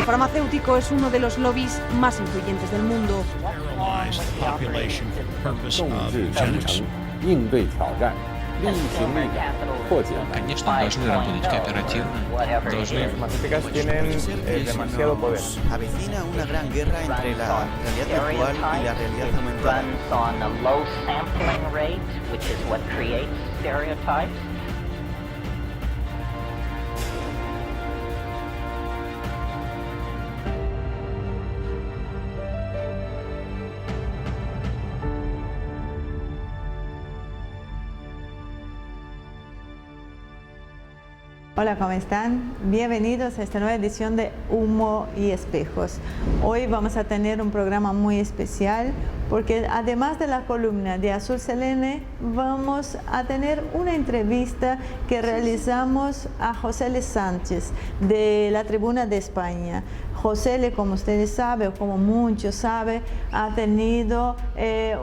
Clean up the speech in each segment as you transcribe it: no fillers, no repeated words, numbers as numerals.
El farmacéutico es uno de los lobbies más influyentes del mundo. 应对挑战，力行力改，破解难题。 Конечно, должны работать кооперативно, должны... Avecina una gran guerra entre la realidad virtual y la realidad aumentada. Hola, ¿cómo están? Bienvenidos a esta nueva edición de Humo y Espejos. Hoy vamos a tener un programa muy especial porque además de la columna de Azul Selene, vamos a tener una entrevista que realizamos a José L. Sánchez de la Tribuna de España. José L., como ustedes saben, o como muchos saben, ha tenido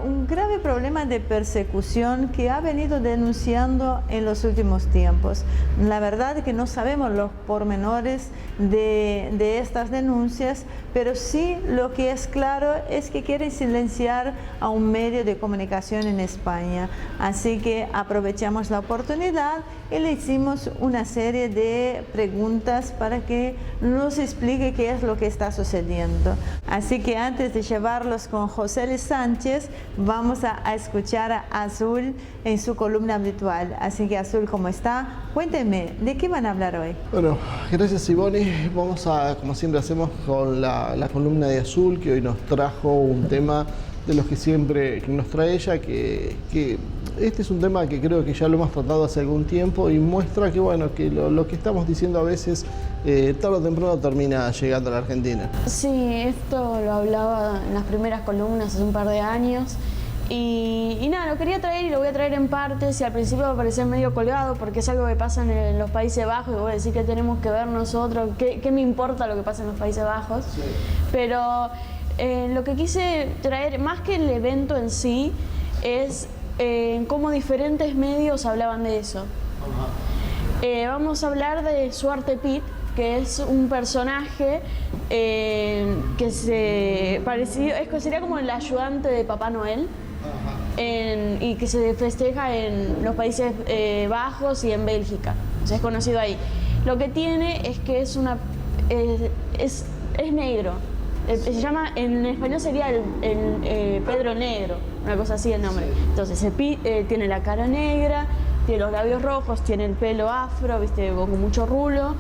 un grave problema de persecución que ha venido denunciando en los últimos tiempos. La verdad es que no sabemos los pormenores de estas denuncias, pero sí lo que es claro es que quieren silenciar a un medio de comunicación en España. Así que aprovechamos la oportunidad y le hicimos una serie de preguntas para que nos explique qué es lo que está sucediendo. Así que antes de llevarlos con José L. Sánchez, vamos a escuchar a Azul en su columna habitual. Así que Azul, ¿cómo está? Cuéntenme, ¿de qué van a hablar hoy? Bueno, gracias Ivonne. Vamos a, como siempre hacemos, con la columna de Azul, que hoy nos trajo un tema de los que siempre nos trae ella, que este es un tema que creo que ya lo hemos tratado hace algún tiempo y muestra que, bueno, que lo que estamos diciendo a veces tarde o temprano termina llegando a la Argentina. Sí, esto lo hablaba en las primeras columnas hace un par de años y nada, lo quería traer y lo voy a traer en partes y al principio va a parecer medio colgado porque es algo que pasa en los Países Bajos y voy a decir que tenemos que ver nosotros, qué me importa lo que pasa en los Países Bajos, sí. Pero lo que quise traer, más que el evento en sí, es cómo diferentes medios hablaban de eso. Vamos a hablar de Suarte Pitt, que es un personaje que sería como el ayudante de Papá Noel y que se festeja en los Países Bajos y en Bélgica. O sea, es conocido ahí. Lo que tiene es que es negro. Se llama, en español sería el Pedro Negro, una cosa así el nombre. Entonces tiene la cara negra, tiene los labios rojos, tiene el pelo afro, viste, con mucho rulo,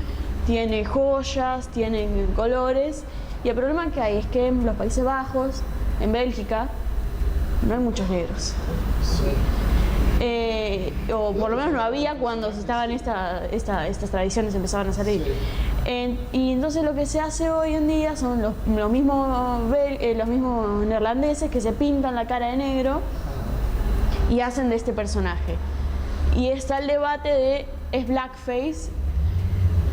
tiene joyas, tiene colores. Y el problema que hay es que en los Países Bajos, en Bélgica, no hay muchos negros. O por lo menos no había cuando estaban estas tradiciones empezaban a salir. Y entonces lo que se hace hoy en día son los mismos neerlandeses que se pintan la cara de negro y hacen de este personaje. Y está el debate de ¿es blackface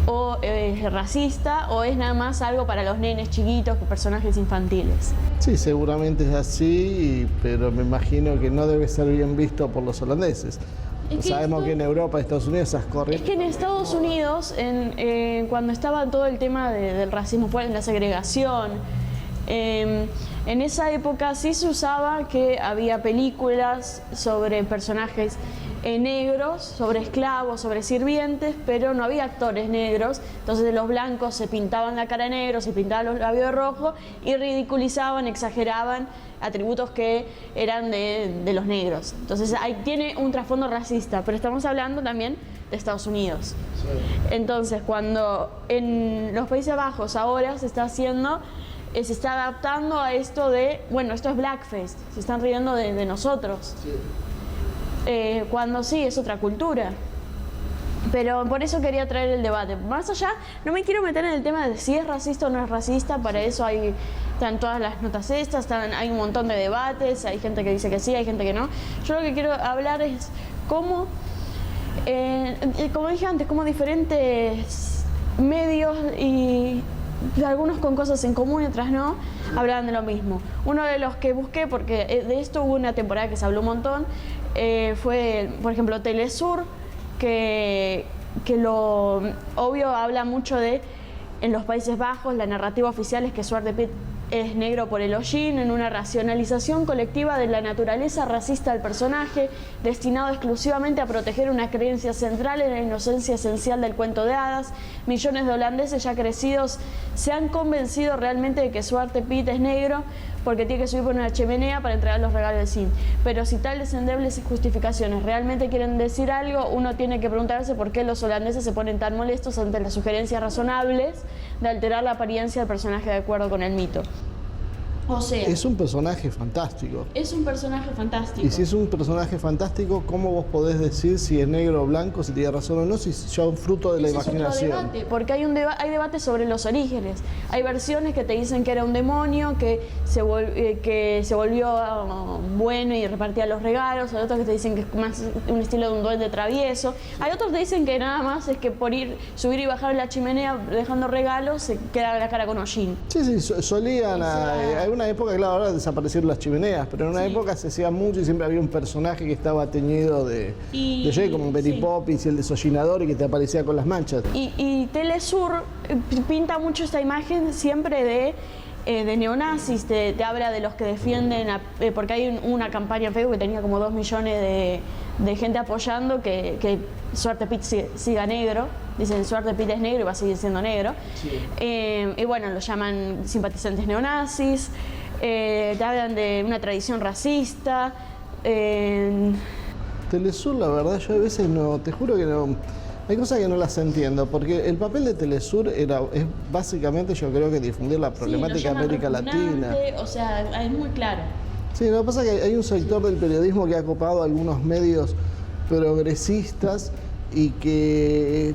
o es racista o es nada más algo para los nenes chiquitos, personajes infantiles? Sí, seguramente es así, pero me imagino que no debe ser bien visto por los holandeses. Sabemos que en Europa y Estados Unidos esas corrientes... Es que en Estados Unidos, cuando estaba todo el tema del racismo, la segregación, en esa época sí se usaba que había películas sobre personajes negros, sobre esclavos, sobre sirvientes, pero no había actores negros, entonces los blancos se pintaban la cara de negro, se pintaban los labios de rojo y ridiculizaban, exageraban atributos que eran de los negros. Entonces ahí tiene un trasfondo racista, pero estamos hablando también de Estados Unidos. Sí. Entonces cuando en los Países Bajos ahora se está adaptando a esto de, bueno, esto es blackface, se están riendo de nosotros. Sí. Cuando sí, es otra cultura. Pero por eso quería traer el debate. Más allá, no me quiero meter en el tema de si es racista o no es racista, para eso están todas las notas estas, hay un montón de debates, hay gente que dice que sí, hay gente que no. Yo lo que quiero hablar es cómo, como dije antes, cómo diferentes medios y algunos con cosas en común y otras no, hablaban de lo mismo. Uno de los que busqué, porque de esto hubo una temporada que se habló un montón, fue, por ejemplo, Telesur, que lo obvio habla mucho de En los Países Bajos, la narrativa oficial es que Zwarte Piet es negro por el hollín, en una racionalización colectiva de la naturaleza racista del personaje, destinado exclusivamente a proteger una creencia central en la inocencia esencial del cuento de hadas. Millones de holandeses ya crecidos se han convencido realmente de que Zwarte Piet es negro porque tiene que subir por una chimenea para entregar los regalos del cine. Pero si tales endebles justificaciones realmente quieren decir algo, uno tiene que preguntarse por qué los holandeses se ponen tan molestos ante las sugerencias razonables de alterar la apariencia del personaje de acuerdo con el mito. O sea, Es un personaje fantástico. es un personaje fantástico. Y si es un personaje fantástico, ¿cómo vos podés decir si es negro o blanco, si tiene razón o no, si es ya un fruto de la Ese es otro imaginación? debate, porque hay debate sobre los orígenes. Hay versiones que te dicen que era un demonio, que se volvió bueno y repartía los regalos. Hay otros que te dicen que es más un estilo de un duende travieso. Hay otros que te dicen que nada más es que por subir y bajar la chimenea dejando regalos se queda la cara con hollín. Sí, solían. Hay una época, claro, ahora desaparecieron las chimeneas, pero en una época se hacía mucho y siempre había un personaje que estaba teñido de como Betty Poppins y el desollinador y que te aparecía con las manchas. Y Telesur pinta mucho esta imagen siempre de neonazis, te habla de los que defienden, porque hay una campaña en Facebook que tenía como 2 millones de gente apoyando que Zwarte Piet siga negro. Dicen Zwarte Piet es negro y va a seguir siendo negro. Sí. Y bueno, lo llaman simpatizantes neonazis, te hablan de una tradición racista. Telesur, la verdad, yo a veces no, te juro que no. Hay cosas que no las entiendo, porque el papel de Telesur es básicamente, yo creo que difundir la problemática de América Latina. O sea, es muy claro. Sí, lo que pasa es que hay un sector del periodismo que ha copado algunos medios progresistas y que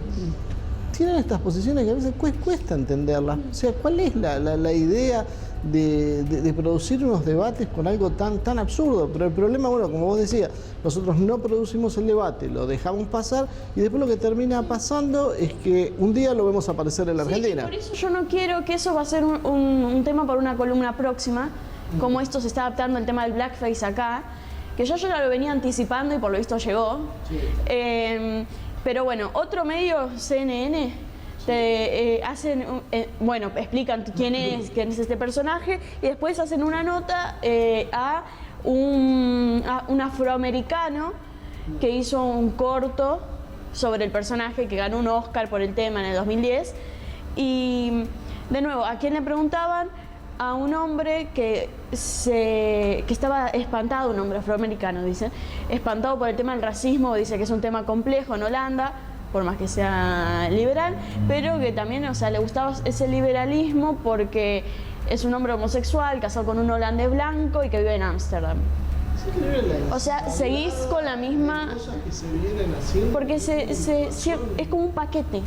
tienen estas posiciones que a veces cuesta entenderlas. O sea, ¿cuál es la idea de producir unos debates con algo tan absurdo? Pero el problema, bueno, como vos decías, nosotros no producimos el debate, lo dejamos pasar y después lo que termina pasando es que un día lo vemos aparecer en la Argentina. Por eso yo no quiero que eso va a ser un tema para una columna próxima, como esto se está adaptando el tema del blackface acá, que yo ya lo venía anticipando y por lo visto llegó. Sí. Pero bueno, otro medio, CNN, explican quién es este personaje y después hacen una nota a un afroamericano que hizo un corto sobre el personaje, que ganó un Oscar por el tema en el 2010. Y de nuevo, ¿a quién le preguntaban? A un hombre que estaba espantado, un hombre afroamericano, dice, espantado por el tema del racismo, dice que es un tema complejo en Holanda, por más que sea liberal, pero que también, o sea, le gustaba ese liberalismo porque es un hombre homosexual, casado con un holandés blanco y que vive en Ámsterdam. O sea, seguís con la misma... Porque es como un paquete.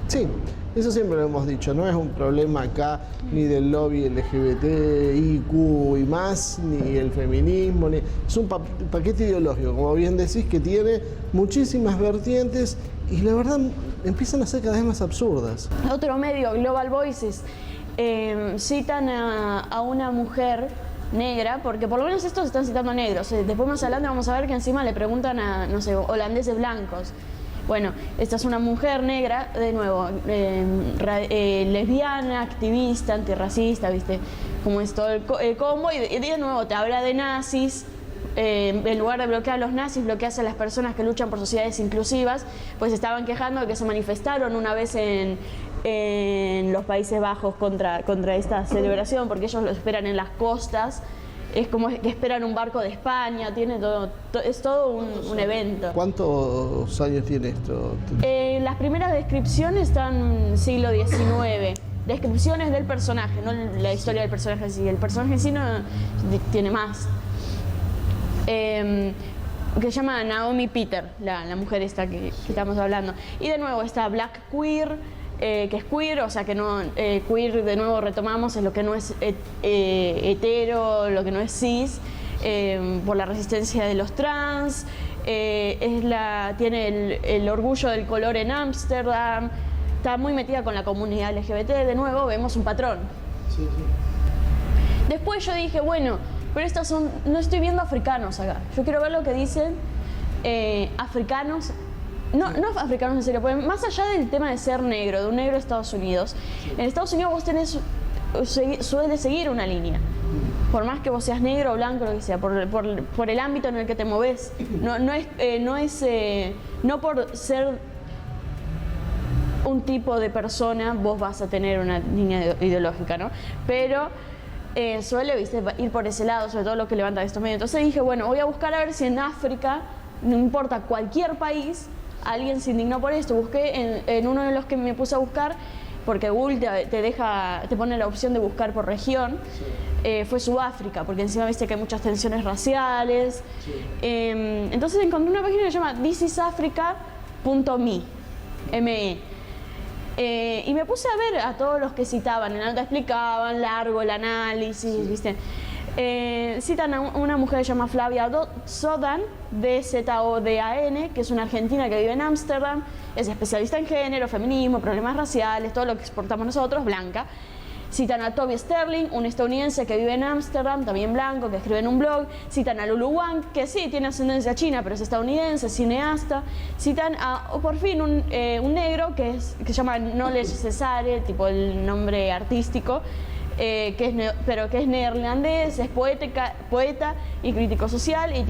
Sí, eso siempre lo hemos dicho, no es un problema acá ni del lobby LGBTIQ y más, ni el feminismo, es un paquete ideológico, como bien decís, que tiene muchísimas vertientes y la verdad empiezan a ser cada vez más absurdas. Otro medio, Global Voices, citan a una mujer negra, porque por lo menos estos están citando negros. Después más adelante vamos a ver que encima le preguntan a, no sé, holandeses blancos. Bueno, esta es una mujer negra, de nuevo, lesbiana, activista, antirracista, ¿viste? Como es todo el combo, y de nuevo te habla de nazis. En lugar de bloquear a los nazis, bloqueas a las personas que luchan por sociedades inclusivas, pues estaban quejando de que se manifestaron una vez en los Países Bajos contra esta celebración, porque ellos lo esperan en las costas. Es como que esperan un barco de España, tiene es todo un evento. ¿Cuántos años tiene esto? Las primeras descripciones están siglo XIX. Descripciones del personaje, no la historia del personaje en sí. El personaje en sí no tiene más. Que se llama Naomi Peter, la mujer esta que estamos hablando. Y de nuevo está Black Queer, que es queer, o sea que no, queer de nuevo retomamos, es lo que no es hetero, lo que no es cis, por la resistencia de los trans, tiene el orgullo del color en Ámsterdam, está muy metida con la comunidad LGBT, de nuevo vemos un patrón. Sí, sí. Después yo dije, bueno, pero no estoy viendo africanos acá, yo quiero ver lo que dicen africanos no africanos en serio, porque más allá del tema de ser negro, de un negro de Estados Unidos, en Estados Unidos vos suele seguir una línea. Por más que vos seas negro o blanco, lo que sea, por el ámbito en el que te moves. No por ser un tipo de persona vos vas a tener una línea ideológica, ¿no? Pero suele, ¿viste?, ir por ese lado, sobre todo lo que levanta estos medios. Entonces dije, bueno, voy a buscar a ver si en África, no importa cualquier país, alguien se indignó por esto. Busqué en uno de los que me puse a buscar, porque Google te pone la opción de buscar por región. Fue Sudáfrica, porque encima viste que hay muchas tensiones raciales. Entonces encontré una página que se llama thisisafrica.me. Y me puse a ver a todos los que citaban. En la nota explicaban largo el análisis, ¿viste? Citan a una mujer que se llama Flavia Zodan, DZODAN, que es una argentina que vive en Ámsterdam, es especialista en género, feminismo, problemas raciales, todo lo que exportamos nosotros, blanca. Citan a Toby Sterling, un estadounidense que vive en Ámsterdam, también blanco, que escribe en un blog. Citan a Lulu Wang, que sí, tiene ascendencia china, pero es estadounidense, cineasta. Citan a, por fin, un negro que se llama Knowledge Cesare, tipo el nombre artístico, pero que es neerlandés, es poeta y crítico social, y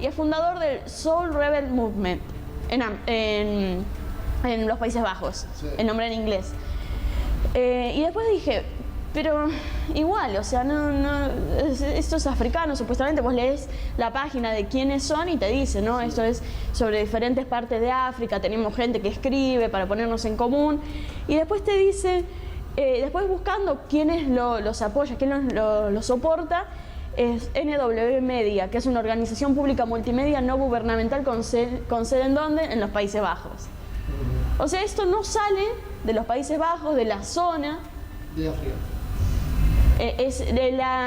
es fundador del Soul Rebel Movement en los Países Bajos, sí. El nombre en inglés. Y después dije, pero igual, o sea, esto es africano, supuestamente vos lees la página de quiénes son y te dice, ¿no? Esto es sobre diferentes partes de África, tenemos gente que escribe para ponernos en común, y después te dice, después buscando quiénes los apoya, quién los soporta, es NW Media, que es una organización pública multimedia no gubernamental con sede ¿en dónde? En los Países Bajos. O sea, esto no sale de los Países Bajos, de la zona. De África.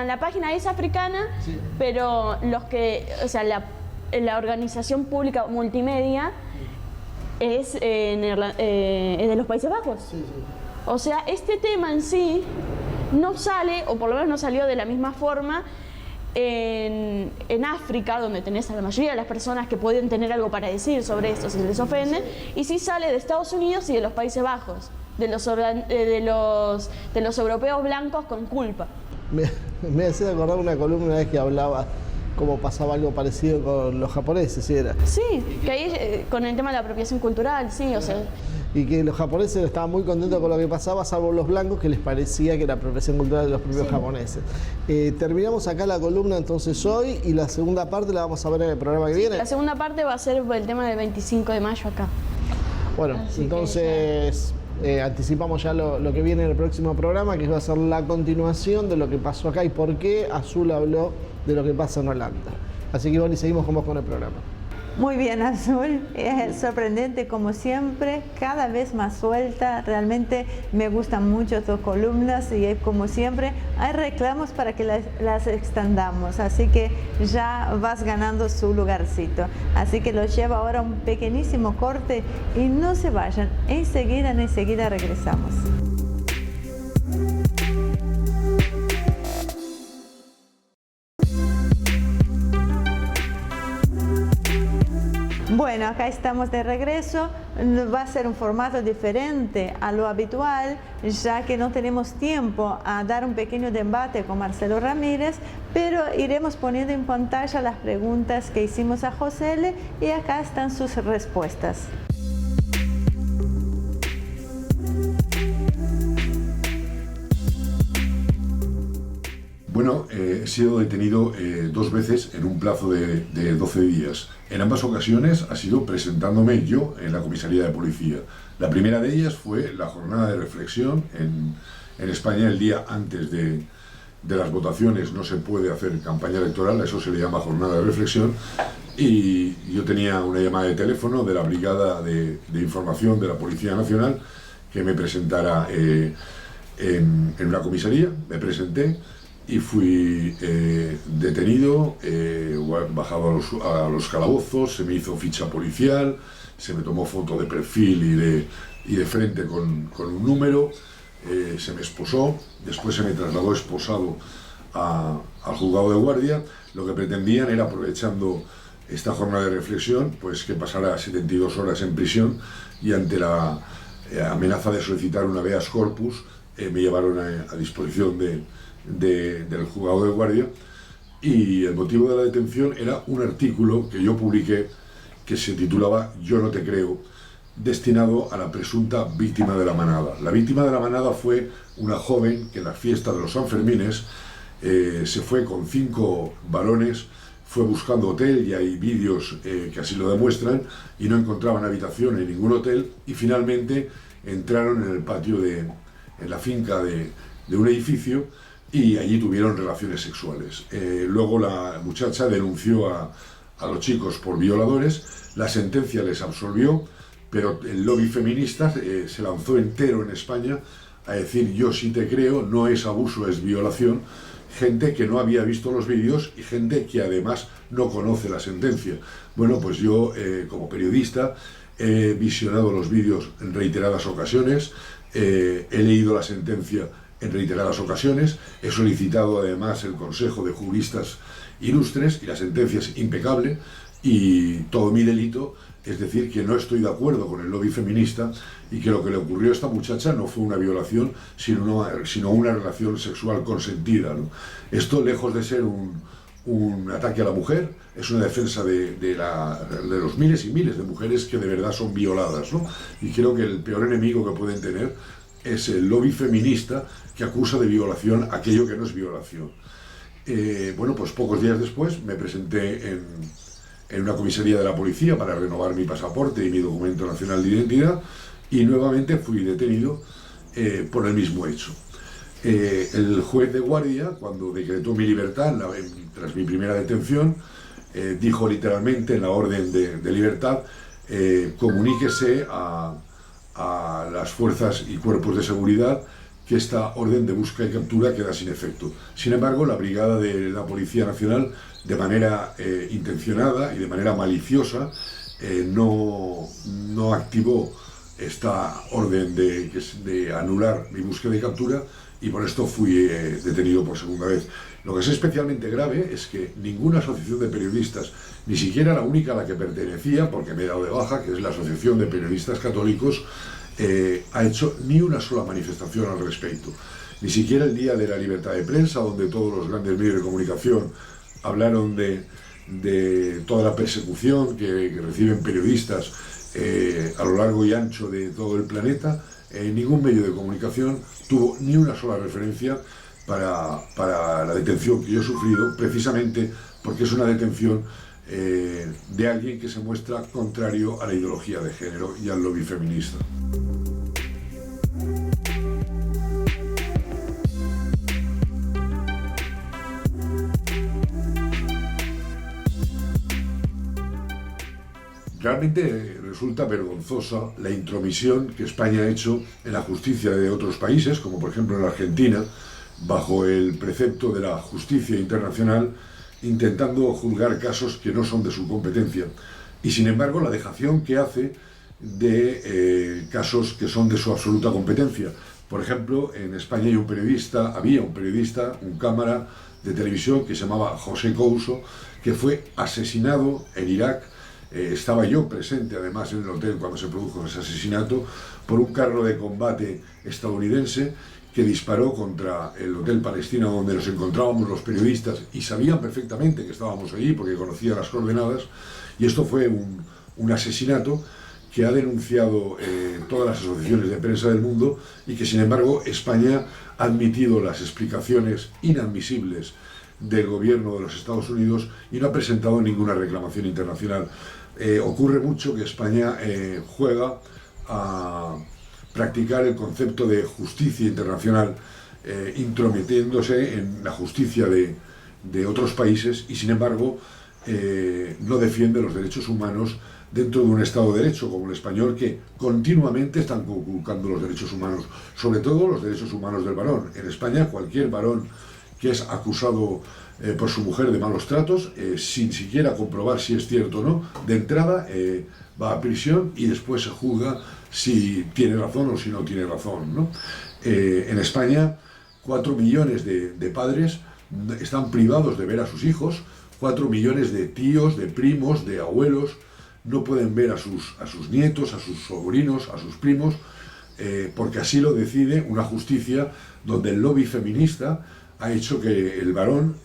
La página es africana, sí. Pero la organización pública multimedia es de los Países Bajos. Sí, sí. O sea, este tema en sí no sale, o por lo menos no salió de la misma forma en África, donde tenés a la mayoría de las personas que pueden tener algo para decir sobre esto si les ofenden, y sí sale de Estados Unidos y de los Países Bajos, de los europeos blancos con culpa. Me hace acordar una columna una vez que hablaba cómo pasaba algo parecido con los japoneses, ¿sí era? Sí, que ahí con el tema de la apropiación cultural, sí, o sea... Y que los japoneses estaban muy contentos con lo que pasaba, salvo los blancos, que les parecía que era apropiación cultural de los propios japoneses. Terminamos acá la columna entonces hoy, y la segunda parte la vamos a ver en el programa que viene. La segunda parte va a ser el tema del 25 de mayo acá. Bueno, entonces anticipamos ya lo que viene en el próximo programa, que va a ser la continuación de lo que pasó acá y por qué Azul habló de lo que pasa en Holanda. Así que bueno, y seguimos con vos con el programa. Muy bien, Azul, es sorprendente como siempre, cada vez más suelta, realmente me gustan mucho tus columnas y como siempre hay reclamos para que las extendamos, así que ya vas ganando su lugarcito. Así que los llevo ahora a un pequeñísimo corte y no se vayan, enseguida regresamos. Bueno, acá estamos de regreso. Va a ser un formato diferente a lo habitual, ya que no tenemos tiempo a dar un pequeño debate con Marcelo Ramírez, pero iremos poniendo en pantalla las preguntas que hicimos a José L. y acá están sus respuestas. Bueno, he sido detenido 2 veces en un plazo de 12 días. En ambas ocasiones ha sido presentándome yo en la comisaría de policía. La primera de ellas fue la jornada de reflexión. En España, el día antes de las votaciones no se puede hacer campaña electoral, a eso se le llama jornada de reflexión. Y yo tenía una llamada de teléfono de la Brigada de Información de la Policía Nacional que me presentara en una comisaría. Me presenté y fui detenido, bajado a los calabozos, se me hizo ficha policial, se me tomó foto de perfil y de frente con un número, se me esposó, después se me trasladó esposado al juzgado de guardia. Lo que pretendían era, aprovechando esta jornada de reflexión, pues que pasara 72 horas en prisión, y ante la amenaza de solicitar un habeas corpus, me llevaron a disposición del juzgado de guardia, y el motivo de la detención era un artículo que yo publiqué que se titulaba "Yo no te creo", destinado a la presunta víctima de la manada. La víctima de la manada fue una joven que en la fiesta de los Sanfermines se fue con 5 varones, fue buscando hotel, y hay vídeos que así lo demuestran, y no encontraban habitación en ningún hotel, y finalmente entraron en el patio en la finca de un edificio, y allí tuvieron relaciones sexuales. Luego la muchacha denunció a los chicos por violadores, la sentencia les absolvió, pero el lobby feminista se lanzó entero en España a decir "yo sí te creo, no es abuso, es violación", gente que no había visto los vídeos y gente que además no conoce la sentencia. Bueno, pues yo como periodista he visionado los vídeos en reiteradas ocasiones, he leído la sentencia en reiteradas ocasiones, he solicitado además el consejo de juristas ilustres, y la sentencia es impecable, y todo mi delito es decir que no estoy de acuerdo con el lobby feminista, y que lo que le ocurrió a esta muchacha no fue una violación, sino una relación sexual consentida, ¿no? Esto, lejos de ser un ataque a la mujer, es una defensa de los miles y miles de mujeres que de verdad son violadas, ¿no? Y creo que el peor enemigo que pueden tener es el lobby feminista, que acusa de violación aquello que no es violación. Bueno, pues pocos días después me presenté en una comisaría de la policía para renovar mi pasaporte y mi documento nacional de identidad, y nuevamente fui detenido por el mismo hecho. El juez de guardia, cuando decretó mi libertad tras mi primera detención, dijo literalmente en la orden de libertad: comuníquese a las fuerzas y cuerpos de seguridad que esta orden de búsqueda y captura queda sin efecto. Sin embargo, la brigada de la Policía Nacional, de manera intencionada y de manera maliciosa, no activó esta orden de anular mi búsqueda y captura, y por esto fui detenido por segunda vez. Lo que es especialmente grave es que ninguna asociación de periodistas, ni siquiera la única a la que pertenecía, porque me he dado de baja, que es la Asociación de Periodistas Católicos, ha hecho ni una sola manifestación al respecto. Ni siquiera el Día de la Libertad de Prensa, donde todos los grandes medios de comunicación hablaron de toda la persecución que reciben periodistas a lo largo y ancho de todo el planeta. Ningún medio de comunicación tuvo ni una sola referencia para la detención que yo he sufrido, precisamente porque es una detención de alguien que se muestra contrario a la ideología de género y al lobby feminista. Realmente resulta vergonzosa la intromisión que España ha hecho en la justicia de otros países, como por ejemplo en la Argentina, bajo el precepto de la justicia internacional, intentando juzgar casos que no son de su competencia, y sin embargo la dejación que hace de casos que son de su absoluta competencia. Por ejemplo, en España había un periodista, un cámara de televisión que se llamaba José Couso, que fue asesinado en Irak. Estaba yo presente además en el hotel cuando se produjo ese asesinato, por un carro de combate estadounidense que disparó contra el hotel palestino donde nos encontrábamos los periodistas, y sabían perfectamente que estábamos allí porque conocían las coordenadas, y esto fue un asesinato que ha denunciado todas las asociaciones de prensa del mundo, y que sin embargo España ha admitido las explicaciones inadmisibles del gobierno de los Estados Unidos y no ha presentado ninguna reclamación internacional. Ocurre mucho que España juega a practicar el concepto de justicia internacional, intrometiéndose en la justicia de otros países, y sin embargo no defiende los derechos humanos dentro de un Estado de Derecho como el español, que continuamente están conculcando los derechos humanos, sobre todo los derechos humanos del varón. En España cualquier varón que es acusado por su mujer de malos tratos, sin siquiera comprobar si es cierto o no, de entrada va a prisión y después se juzga si tiene razón o si no tiene razón, ¿no? En España 4 millones de padres están privados de ver a sus hijos 4 millones de tíos, de primos, de abuelos, no pueden ver a sus nietos, a sus sobrinos, a sus primos, porque así lo decide una justicia donde el lobby feminista ha hecho que el varón,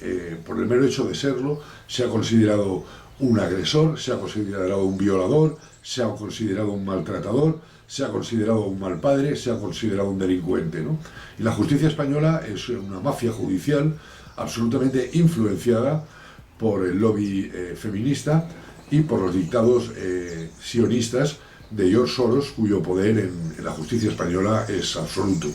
por el mero hecho de serlo, sea considerado un agresor, sea considerado un violador, sea considerado un maltratador, sea considerado un mal padre, sea considerado un delincuente, ¿no? Y la justicia española es una mafia judicial absolutamente influenciada por el lobby feminista y por los dictados sionistas de George Soros, cuyo poder en la justicia española es absoluto.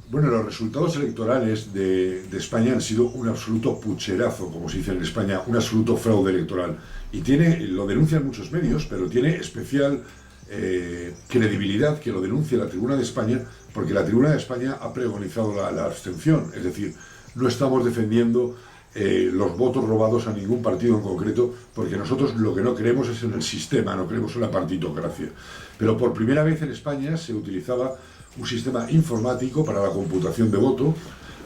Bueno, los resultados electorales de España han sido un absoluto pucherazo, como se dice en España, un absoluto fraude electoral. Y lo denuncian muchos medios, pero tiene especial credibilidad que lo denuncie la Tribuna de España, porque la Tribuna de España ha pregonizado la abstención, es decir, no estamos defendiendo los votos robados a ningún partido en concreto, porque nosotros lo que no creemos es en el sistema, no creemos en la partitocracia. Pero por primera vez en España se utilizaba un sistema informático para la computación de voto,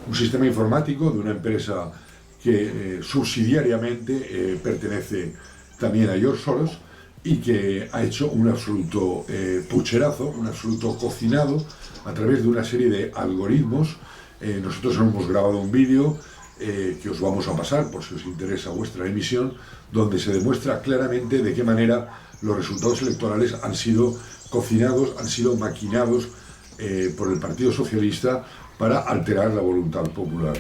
un sistema informático de una empresa que subsidiariamente pertenece también a George Soros, y que ha hecho un absoluto pucherazo, un absoluto cocinado a través de una serie de algoritmos. Nosotros hemos grabado un vídeo que os vamos a pasar por si os interesa vuestra emisión, donde se demuestra claramente de qué manera los resultados electorales han sido cocinados, han sido maquinados por el Partido Socialista para alterar la voluntad popular.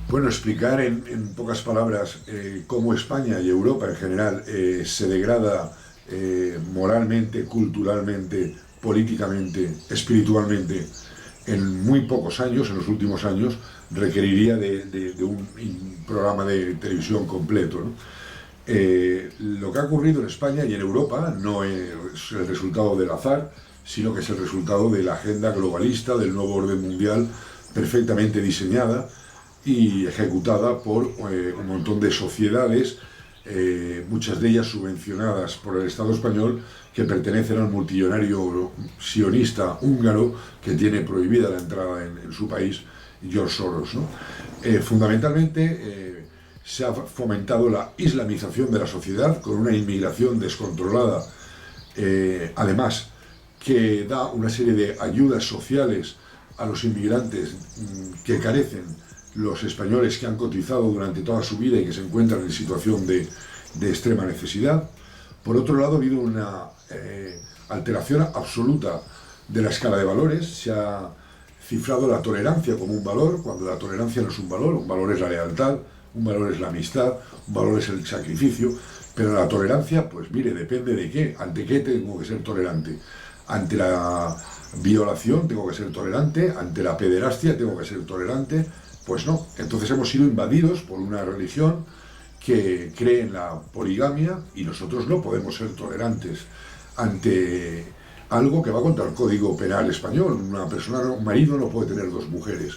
Bueno, explicar en pocas palabras cómo España y Europa en general se degrada moralmente, culturalmente, políticamente, espiritualmente en muy pocos años, en los últimos años, requeriría de un programa de televisión completo, ¿no? Lo que ha ocurrido en España y en Europa no es el resultado del azar, sino que es el resultado de la agenda globalista, del nuevo orden mundial perfectamente diseñada y ejecutada por un montón de sociedades, muchas de ellas subvencionadas por el Estado español, que pertenecen al multimillonario sionista húngaro que tiene prohibida la entrada en su país, George Soros, ¿no? Fundamentalmente se ha fomentado la islamización de la sociedad con una inmigración descontrolada, además que da una serie de ayudas sociales a los inmigrantes que carecen los españoles que han cotizado durante toda su vida y que se encuentran en situación de extrema necesidad. Por otro lado, ha habido una alteración absoluta de la escala de valores. Se ha cifrado la tolerancia como un valor, cuando la tolerancia no es un valor es la lealtad, un valor es la amistad, un valor es el sacrificio, pero la tolerancia, pues mire, depende de qué, ante qué tengo que ser tolerante. Ante la violación tengo que ser tolerante, ante la pederastia tengo que ser tolerante. Pues no, entonces hemos sido invadidos por una religión que cree en la poligamia y nosotros no podemos ser tolerantes ante algo que va contra el Código Penal español. Un marido no puede tener dos mujeres.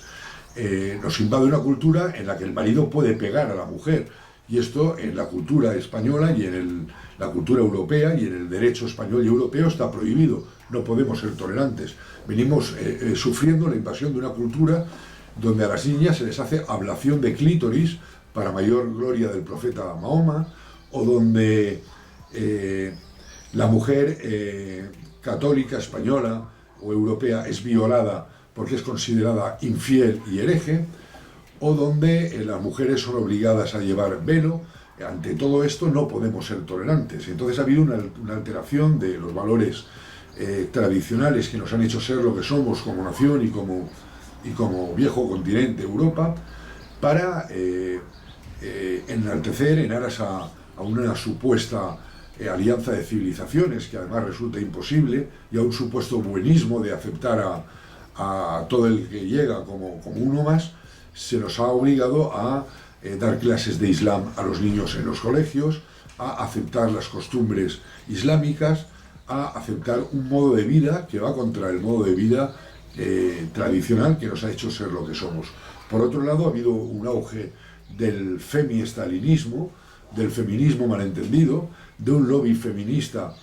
Nos invade una cultura en la que el marido puede pegar a la mujer, y esto en la cultura española y en la cultura europea y en el derecho español y europeo está prohibido. No podemos ser tolerantes. Venimos sufriendo la invasión de una cultura donde a las niñas se les hace ablación de clítoris para mayor gloria del profeta Mahoma, o donde la mujer católica, española o europea es violada porque es considerada infiel y hereje, o donde las mujeres son obligadas a llevar velo. Ante todo esto no podemos ser tolerantes. Entonces ha habido una alteración de los valores tradicionales que nos han hecho ser lo que somos como nación y como viejo continente Europa, para enaltecer en aras a una supuesta alianza de civilizaciones, que además resulta imposible, y a un supuesto buenismo de aceptar a todo el que llega como uno más. Se nos ha obligado a dar clases de Islam a los niños en los colegios, a aceptar las costumbres islámicas, a aceptar un modo de vida que va contra el modo de vida tradicional que nos ha hecho ser lo que somos. Por otro lado, ha habido un auge del femi-estalinismo, del feminismo malentendido, de un lobby feminista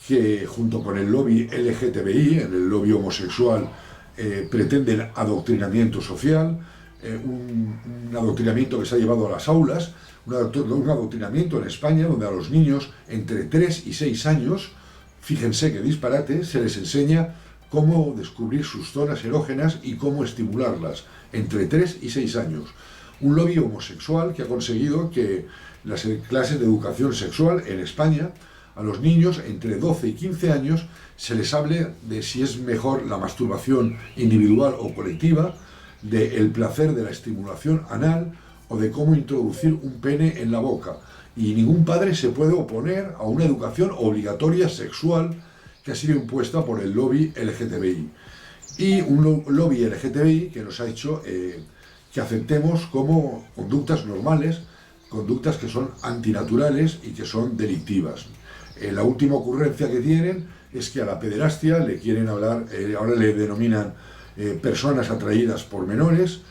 que, junto con el lobby LGTBI, el lobby homosexual, pretenden adoctrinamiento social, un adoctrinamiento que se ha llevado a las aulas, un adoctrinamiento en España donde a los niños entre 3 y 6 años, fíjense qué disparate, se les enseña cómo descubrir sus zonas erógenas y cómo estimularlas, entre 3 y 6 años. Un lobby homosexual que ha conseguido que las clases de educación sexual en España, a los niños entre 12 y 15 años, se les hable de si es mejor la masturbación individual o colectiva, del placer de la estimulación anal o de cómo introducir un pene en la boca. Y ningún padre se puede oponer a una educación obligatoria sexual que ha sido impuesta por el lobby LGTBI. Y un lobby LGTBI que nos ha hecho que aceptemos como conductas normales, conductas que son antinaturales y que son delictivas. La última ocurrencia que tienen es que a la pederastia le quieren hablar, ahora le denominan personas atraídas por menores,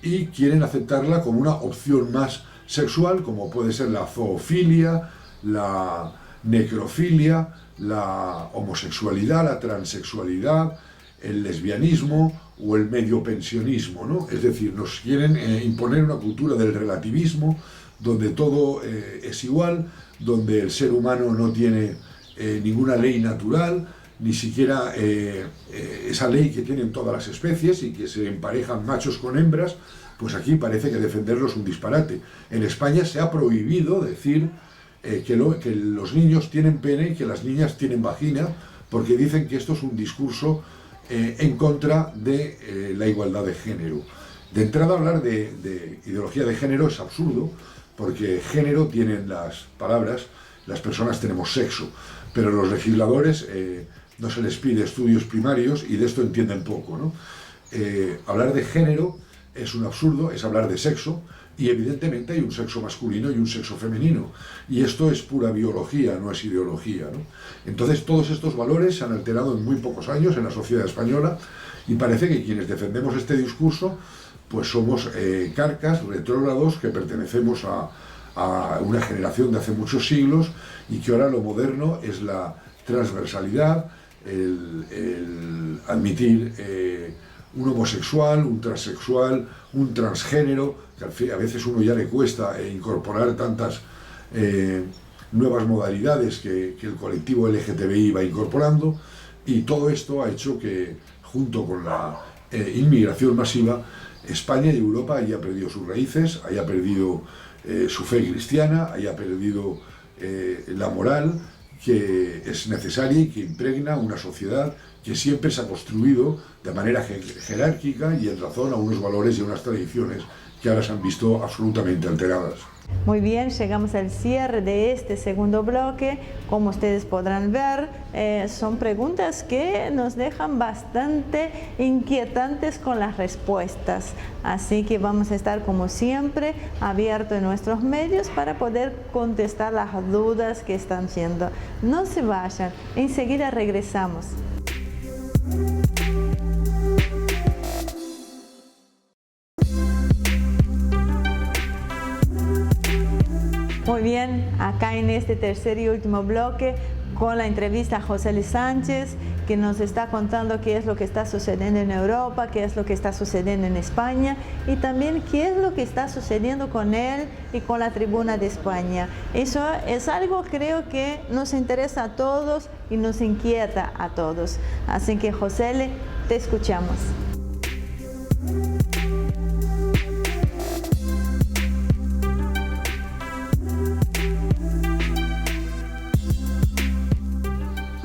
y quieren aceptarla como una opción más sexual, como puede ser la zoofilia, la necrofilia, la homosexualidad, la transexualidad, el lesbianismo o el mediopensionismo, ¿no? Es decir, nos quieren imponer una cultura del relativismo, donde todo es igual, donde el ser humano no tiene ninguna ley natural, ni siquiera esa ley que tienen todas las especies y que se emparejan machos con hembras. Pues aquí parece que defenderlo es un disparate. En España se ha prohibido decir que los niños tienen pene y que las niñas tienen vagina, porque dicen que esto es un discurso en contra de la igualdad de género. De entrada, hablar de ideología de género es absurdo, porque género tienen las palabras, las personas tenemos sexo, pero los legisladores no se les pide estudios primarios y de esto entienden poco, ¿no? Hablar de género es un absurdo, es hablar de sexo, y evidentemente hay un sexo masculino y un sexo femenino, y esto es pura biología, no es ideología, ¿no? Entonces todos estos valores se han alterado en muy pocos años en la sociedad española, y parece que quienes defendemos este discurso pues somos carcas, retrógrados, que pertenecemos a una generación de hace muchos siglos, y que ahora lo moderno es la transversalidad, el admitir un homosexual, un transexual, un transgénero, que a veces uno ya le cuesta incorporar tantas nuevas modalidades que el colectivo LGTBI va incorporando, y todo esto ha hecho que, junto con la inmigración masiva, España y Europa haya perdido sus raíces, haya perdido su fe cristiana, haya perdido la moral que es necesaria y que impregna una sociedad que siempre se ha construido de manera jerárquica y en razón a unos valores y unas tradiciones que ahora se han visto absolutamente alteradas. Muy bien, llegamos al cierre de este segundo bloque. Como ustedes podrán ver, son preguntas que nos dejan bastante inquietantes con las respuestas. Así que vamos a estar, como siempre, abiertos en nuestros medios para poder contestar las dudas que están siendo. No se vayan, enseguida regresamos. Muy bien, acá en este tercer y último bloque con la entrevista a José Luis Sánchez, que nos está contando qué es lo que está sucediendo en Europa, qué es lo que está sucediendo en España y también qué es lo que está sucediendo con él y con la Tribuna de España. Eso es algo, creo, que nos interesa a todos y nos inquieta a todos. Así que, José, te escuchamos.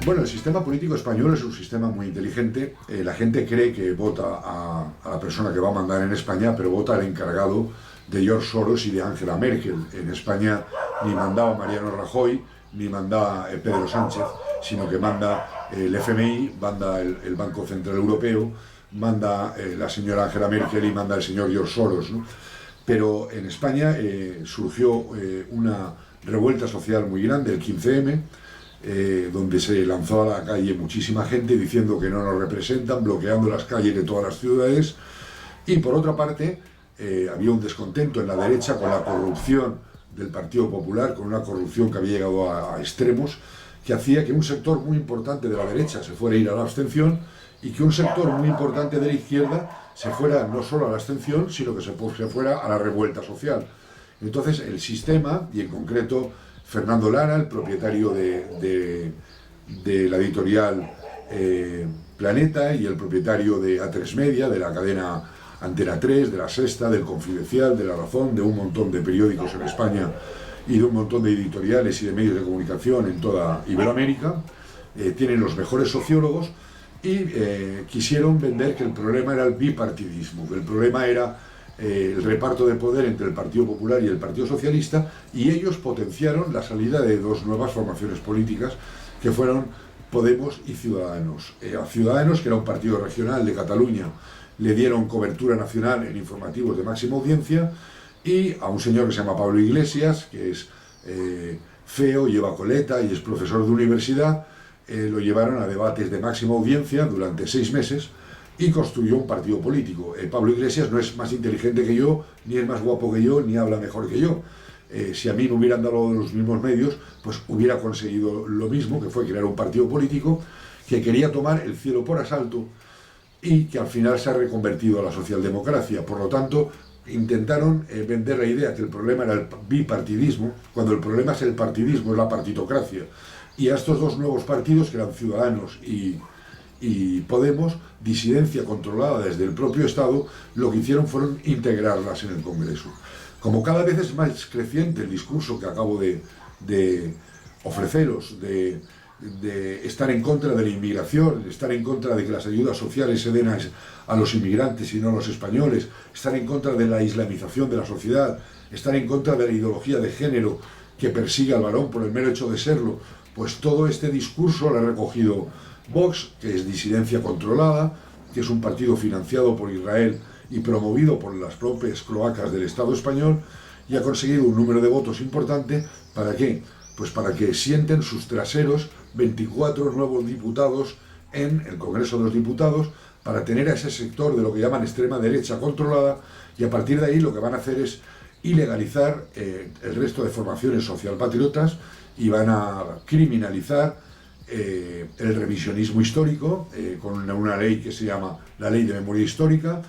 Bueno, el sistema político español es un sistema muy inteligente. La gente cree que vota a la persona que va a mandar en España, pero vota al encargado de George Soros y de Angela Merkel. En España ni mandaba Mariano Rajoy, ni manda Pedro Sánchez, sino que manda el FMI, manda el Banco Central Europeo, manda la señora Angela Merkel y manda el señor George Soros, ¿no? Pero en España surgió una revuelta social muy grande, el 15M, donde se lanzó a la calle muchísima gente diciendo que no nos representan, bloqueando las calles de todas las ciudades, y por otra parte había un descontento en la derecha con la corrupción del Partido Popular, con una corrupción que había llegado a extremos, que hacía que un sector muy importante de la derecha se fuera a ir a la abstención y que un sector muy importante de la izquierda se fuera no solo a la abstención, sino que se fuera a la revuelta social. Entonces el sistema, y en concreto Fernando Lara, el propietario de la editorial Planeta, y el propietario de A3 Media, de la cadena Antena 3, de La Sexta, del Confidencial, de La Razón, de un montón de periódicos en España y de un montón de editoriales y de medios de comunicación en toda Iberoamérica, tienen los mejores sociólogos y quisieron vender que el problema era el bipartidismo, que el problema era el reparto de poder entre el Partido Popular y el Partido Socialista, y ellos potenciaron la salida de dos nuevas formaciones políticas que fueron Podemos y Ciudadanos. A Ciudadanos, que era un partido regional de Cataluña, le dieron cobertura nacional en informativos de máxima audiencia, y a un señor que se llama Pablo Iglesias, que es feo, lleva coleta y es profesor de universidad, lo llevaron a debates de máxima audiencia durante 6 meses y construyó un partido político. Pablo Iglesias no es más inteligente que yo, ni es más guapo que yo, ni habla mejor que yo. Si a mí me hubieran dado los mismos medios, pues hubiera conseguido lo mismo, que fue crear un partido político que quería tomar el cielo por asalto y que al final se ha reconvertido a la socialdemocracia. Por lo tanto, intentaron vender la idea que el problema era el bipartidismo, cuando el problema es el partidismo, es la partitocracia. Y a estos dos nuevos partidos, que eran Ciudadanos y Podemos, disidencia controlada desde el propio Estado, lo que hicieron fueron integrarlas en el Congreso. Como cada vez es más creciente el discurso que acabo de ofreceros, de estar en contra de la inmigración, de estar en contra de que las ayudas sociales se den a los inmigrantes y no a los españoles, estar en contra de la islamización de la sociedad, estar en contra de la ideología de género que persigue al varón por el mero hecho de serlo, pues todo este discurso lo ha recogido Vox, que es disidencia controlada, que es un partido financiado por Israel y promovido por las propias cloacas del Estado español, y ha conseguido un número de votos importante. ¿Para qué? Pues para que sienten sus traseros 24 nuevos diputados en el Congreso de los Diputados, para tener a ese sector de lo que llaman extrema derecha controlada, y a partir de ahí lo que van a hacer es ilegalizar el resto de formaciones socialpatriotas y van a criminalizar el revisionismo histórico con una ley que se llama la Ley de Memoria Histórica,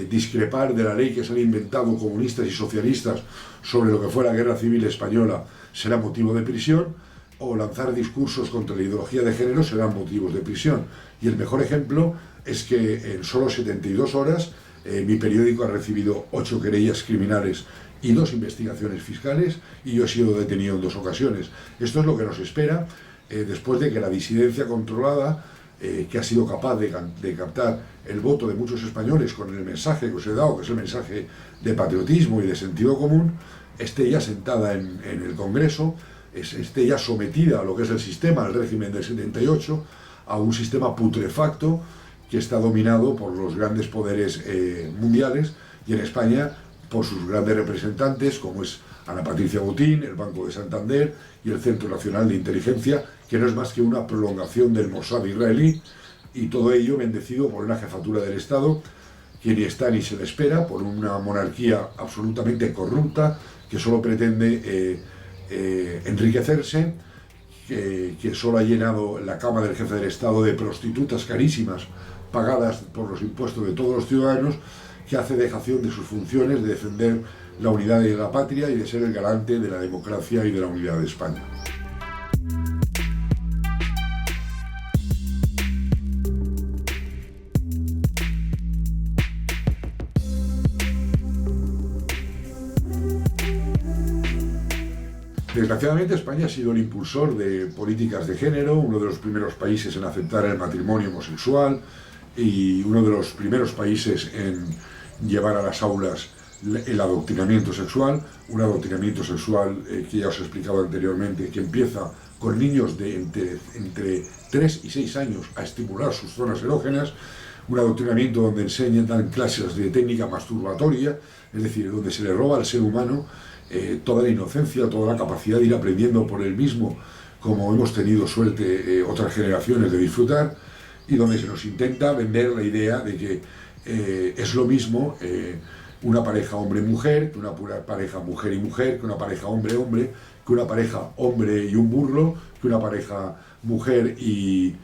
discrepar de la ley que se han inventado comunistas y socialistas sobre lo que fue la Guerra Civil Española será motivo de prisión, o lanzar discursos contra la ideología de género serán motivos de prisión. Y el mejor ejemplo es que en solo 72 horas mi periódico ha recibido 8 querellas criminales y 2 investigaciones fiscales, y yo he sido detenido en 2 ocasiones. Esto es lo que nos espera después de que la disidencia controlada, que ha sido capaz de captar el voto de muchos españoles con el mensaje que os he dado, que es el mensaje de patriotismo y de sentido común, esté ya sentada en el Congreso, esté ya sometida a lo que es el sistema, el régimen del 78, a un sistema putrefacto que está dominado por los grandes poderes mundiales, y en España por sus grandes representantes, como es Ana Patricia Botín, el Banco de Santander y el Centro Nacional de Inteligencia, que no es más que una prolongación del Mossad israelí, y todo ello bendecido por una jefatura del Estado que ni está ni se le espera, por una monarquía absolutamente corrupta que solo pretende enriquecerse, que solo ha llenado la cama del jefe del Estado de prostitutas carísimas pagadas por los impuestos de todos los ciudadanos, que hace dejación de sus funciones de defender la unidad de la patria y de ser el garante de la democracia y de la unidad de España. Desgraciadamente, España ha sido el impulsor de políticas de género, uno de los primeros países en aceptar el matrimonio homosexual y uno de los primeros países en llevar a las aulas el adoctrinamiento sexual, un adoctrinamiento sexual que ya os he explicado anteriormente, que empieza con niños de entre 3 y 6 años a estimular sus zonas erógenas, un adoctrinamiento donde dan clases de técnica masturbatoria, es decir, donde se le roba al ser humano toda la inocencia, toda la capacidad de ir aprendiendo por él mismo, como hemos tenido suerte otras generaciones de disfrutar, y donde se nos intenta vender la idea de que es lo mismo una pareja hombre-mujer, que una pareja mujer y mujer, que una pareja hombre-hombre, que una pareja hombre y un burro, que una pareja mujer y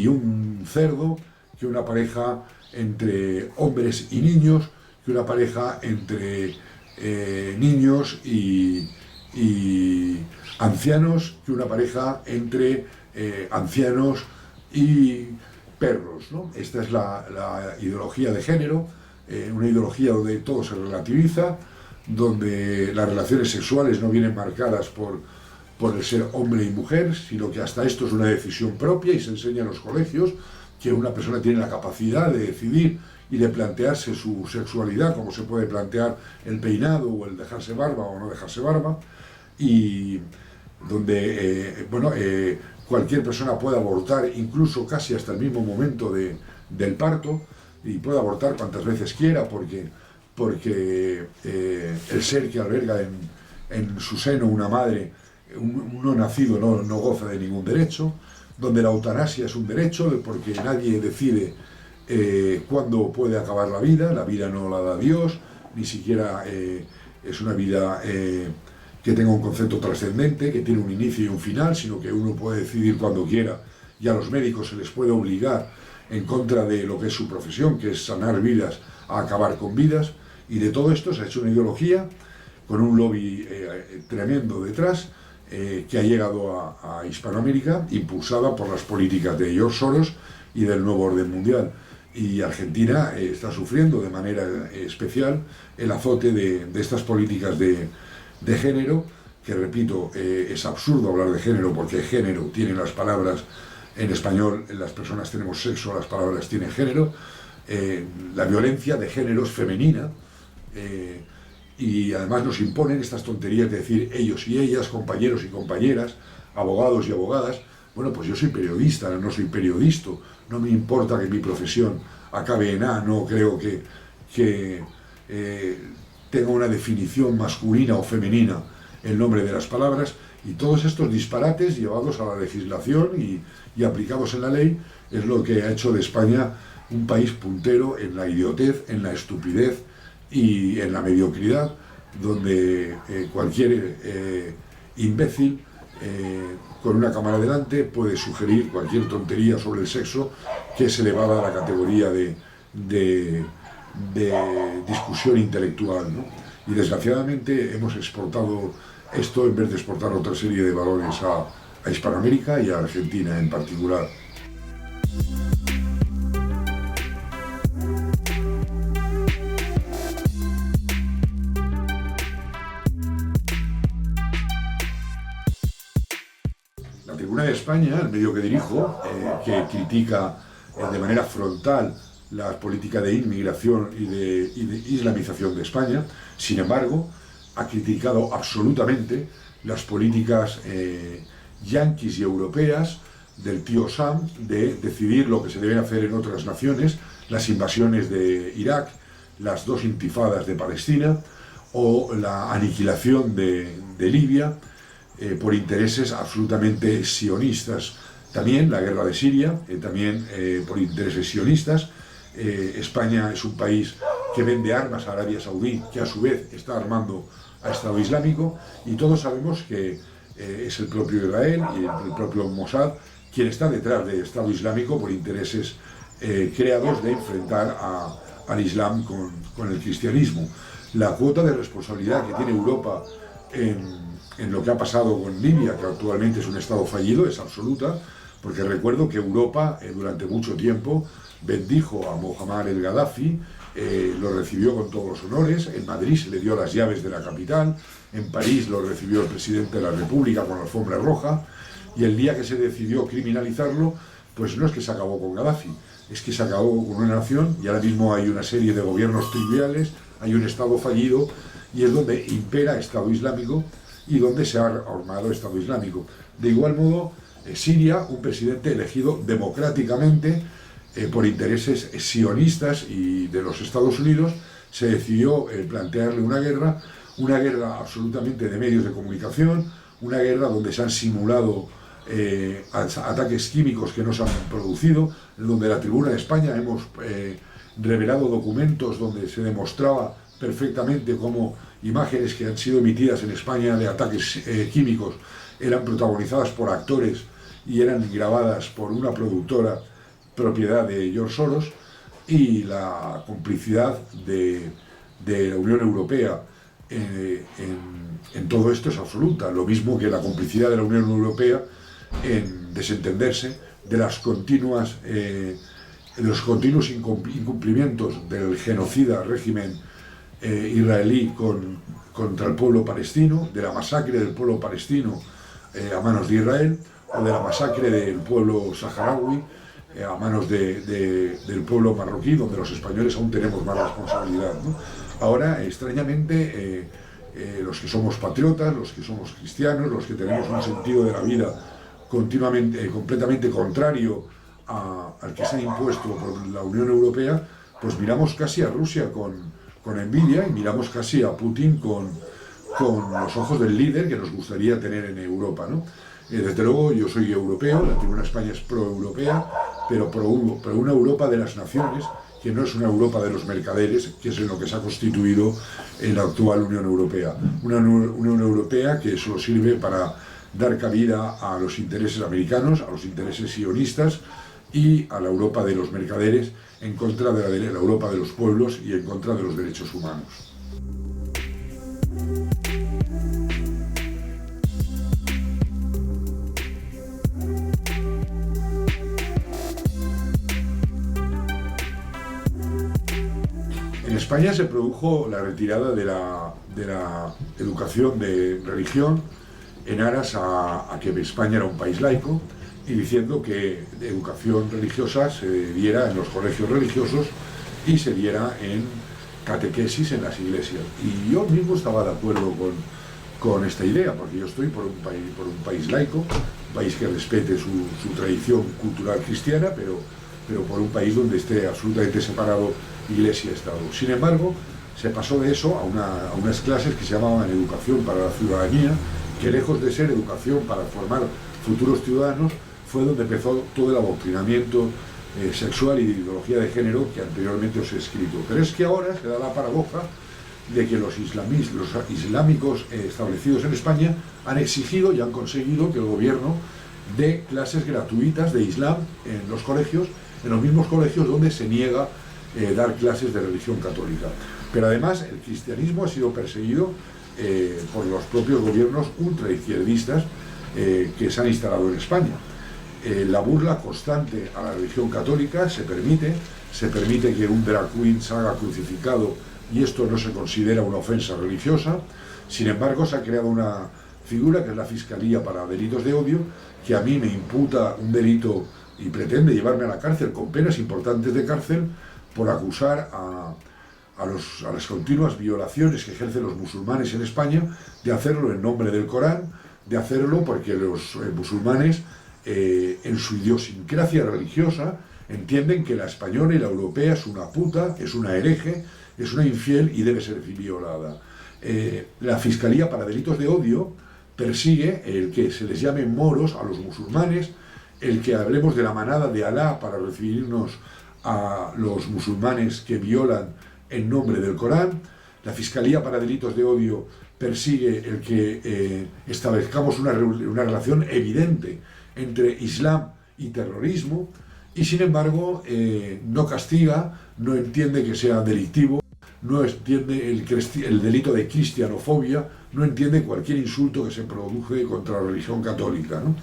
un cerdo, que una pareja entre hombres y niños, que una pareja entre niños y ancianos, que una pareja entre ancianos y perros, ¿no? Esta es la ideología de género, una ideología donde todo se relativiza, donde las relaciones sexuales no vienen marcadas por el ser hombre y mujer, sino que hasta esto es una decisión propia y se enseña en los colegios que una persona tiene la capacidad de decidir y de plantearse su sexualidad, como se puede plantear el peinado o el dejarse barba o no dejarse barba, y donde cualquier persona puede abortar incluso casi hasta el mismo momento del parto, y puede abortar cuantas veces quiera porque el ser que alberga en su seno una madre, un no nacido, no goza de ningún derecho, donde la eutanasia es un derecho porque nadie decide cuándo puede acabar la vida no la da Dios, ni siquiera es una vida que tenga un concepto trascendente, que tiene un inicio y un final, sino que uno puede decidir cuando quiera, y a los médicos se les puede obligar en contra de lo que es su profesión, que es sanar vidas, a acabar con vidas, y de todo esto se ha hecho una ideología con un lobby tremendo detrás, que ha llegado a Hispanoamérica, impulsada por las políticas de George Soros y del nuevo orden mundial. Y Argentina está sufriendo de manera especial el azote de estas políticas de género, que repito, es absurdo hablar de género porque género tiene las palabras, en español las personas tenemos sexo, las palabras tienen género, la violencia de género es femenina, y además nos imponen estas tonterías de decir ellos y ellas, compañeros y compañeras, abogados y abogadas. Bueno, pues yo soy periodista, no soy periodista, no me importa que mi profesión acabe en A, no creo que tenga una definición masculina o femenina el nombre de las palabras, y todos estos disparates llevados a la legislación y aplicados en la ley es lo que ha hecho de España un país puntero en la idiotez, en la estupidez y en la mediocridad, donde cualquier imbécil con una cámara delante puede sugerir cualquier tontería sobre el sexo que es elevada a la categoría de discusión intelectual, ¿no? Y desgraciadamente hemos exportado esto en vez de exportar otra serie de valores a Hispanoamérica y a Argentina en particular. La Tribuna de España, el medio que dirijo, que critica de manera frontal la política de inmigración y de islamización de España, sin embargo, ha criticado absolutamente las políticas yanquis y europeas del tío Sam de decidir lo que se debe hacer en otras naciones, las invasiones de Irak, las dos intifadas de Palestina o la aniquilación de Libia por intereses absolutamente sionistas. También la guerra de Siria, también por intereses sionistas. España es un país que vende armas a Arabia Saudí, que a su vez está armando a Estado Islámico, y todos sabemos que es el propio Israel y el propio Mossad quien está detrás del Estado Islámico por intereses creados de enfrentar al Islam con el cristianismo. La cuota de responsabilidad que tiene Europa en lo que ha pasado con Libia, que actualmente es un Estado fallido, es absoluta, porque recuerdo que Europa durante mucho tiempo bendijo a Muammar el Gaddafi, lo recibió con todos los honores, en Madrid se le dio las llaves de la capital, en París lo recibió el presidente de la República con la alfombra roja, y el día que se decidió criminalizarlo, pues no es que se acabó con Gaddafi, es que se acabó con una nación, y ahora mismo hay una serie de gobiernos triviales, hay un Estado fallido, y es donde impera Estado Islámico y donde se ha armado Estado Islámico. De igual modo, Siria, un presidente elegido democráticamente por intereses sionistas y de los Estados Unidos, se decidió plantearle una guerra absolutamente de medios de comunicación, una guerra donde se han simulado ataques químicos que no se han producido, donde la Tribuna de España hemos revelado documentos donde se demostraba perfectamente cómo imágenes que han sido emitidas en España de ataques químicos eran protagonizadas por actores y eran grabadas por una productora propiedad de George Soros, y la complicidad de la Unión Europea en todo esto es absoluta, lo mismo que la complicidad de la Unión Europea en desentenderse de los continuos incumplimientos del genocida régimen israelí contra el pueblo palestino, de la masacre del pueblo palestino a manos de Israel, o de la masacre del pueblo saharaui a manos del pueblo marroquí, donde los españoles aún tenemos más responsabilidad, ¿no? Ahora, extrañamente, los que somos patriotas, los que somos cristianos, los que tenemos un sentido de la vida completamente contrario al que se ha impuesto por la Unión Europea, pues miramos casi a Rusia con envidia, y miramos casi a Putin con los ojos del líder que nos gustaría tener en Europa, ¿no? Desde luego yo soy europeo, la Tribuna España es pro-europea, pero pro una Europa de las naciones, que no es una Europa de los mercaderes, que es en lo que se ha constituido en la actual Unión Europea. Una Unión Europea que solo sirve para dar cabida a los intereses americanos, a los intereses sionistas y a la Europa de los mercaderes, en contra de la Europa de los pueblos y en contra de los derechos humanos. En España se produjo la retirada de la educación de religión en aras a que España era un país laico, y diciendo que educación religiosa se diera en los colegios religiosos y se diera en catequesis en las iglesias. Y yo mismo estaba de acuerdo con esta idea, porque yo estoy por un país laico, un país que respete su tradición cultural cristiana, pero por un país donde esté absolutamente separado Iglesia-Estado. Sin embargo, se pasó de eso a unas clases que se llamaban Educación para la Ciudadanía, que lejos de ser educación para formar futuros ciudadanos, fue donde empezó todo el adoctrinamiento sexual y de ideología de género que anteriormente os he escrito. Pero es que ahora se da la paradoja de que los islámicos establecidos en España han exigido y han conseguido que el gobierno dé clases gratuitas de Islam en los colegios, en los mismos colegios donde se niega dar clases de religión católica. Pero además el cristianismo ha sido perseguido por los propios gobiernos ultraizquierdistas que se han instalado en España. La burla constante a la religión católica se permite que un drag queen salga crucificado, y esto no se considera una ofensa religiosa. Sin embargo, se ha creado una figura que es la Fiscalía para Delitos de Odio, que a mí me imputa un delito y pretende llevarme a la cárcel con penas importantes de cárcel por acusar a las continuas violaciones que ejercen los musulmanes en España, de hacerlo en nombre del Corán, de hacerlo porque los musulmanes, en su idiosincrasia religiosa, entienden que la española y la europea es una puta, es una hereje, es una infiel y debe ser violada. La Fiscalía para Delitos de Odio persigue el que se les llame moros a los musulmanes, el que hablemos de la manada de Alá para referirnos a los musulmanes que violan en nombre del Corán. La Fiscalía para Delitos de Odio persigue el que establezcamos una relación evidente entre Islam y terrorismo, y sin embargo no castiga, no entiende que sea delictivo, no entiende el delito de cristianofobia, no entiende cualquier insulto que se produce contra la religión católica, ¿no?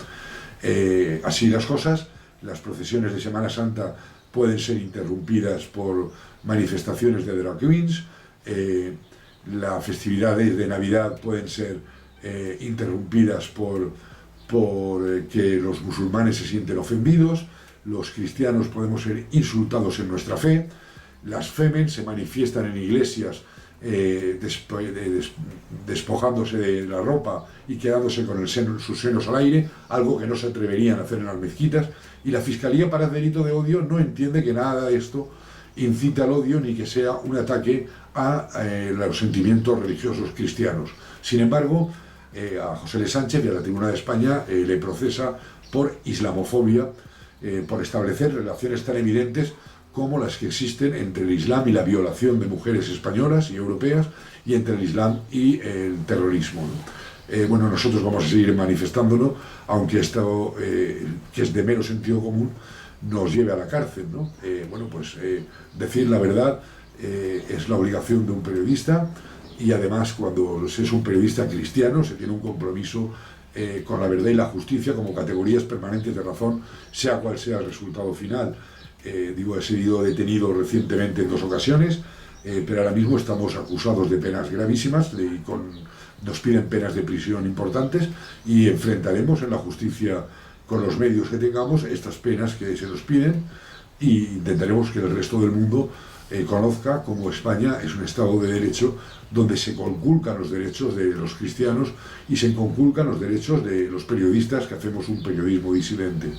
Así las cosas, las procesiones de Semana Santa pueden ser interrumpidas por manifestaciones de drag queens, las festividades de Navidad pueden ser interrumpidas por que los musulmanes se sienten ofendidos, los cristianos podemos ser insultados en nuestra fe, las femen se manifiestan en iglesias despojándose de la ropa y quedándose con sus senos al aire, algo que no se atreverían a hacer en las mezquitas, y la Fiscalía para Delito de Odio no entiende que nada de esto incita al odio ni que sea un ataque a los sentimientos religiosos cristianos. Sin embargo, a José L. Sánchez y a la Tribuna de España le procesa por islamofobia, por establecer relaciones tan evidentes como las que existen entre el Islam y la violación de mujeres españolas y europeas, y entre el Islam y el terrorismo, ¿no? Bueno, nosotros vamos a seguir manifestándolo, aunque esto, que es de mero sentido común, nos lleve a la cárcel, ¿no? Bueno, pues decir la verdad es la obligación de un periodista, y además cuando se es un periodista cristiano se tiene un compromiso con la verdad y la justicia como categorías permanentes de razón, sea cual sea el resultado final. Digo, he sido detenido recientemente en 2 ocasiones, pero ahora mismo estamos acusados de penas gravísimas, nos piden penas de prisión importantes, y enfrentaremos en la justicia, con los medios que tengamos, estas penas que se nos piden, y intentaremos que el resto del mundo conozca cómo España es un Estado de Derecho donde se conculcan los derechos de los cristianos y se conculcan los derechos de los periodistas que hacemos un periodismo disidente.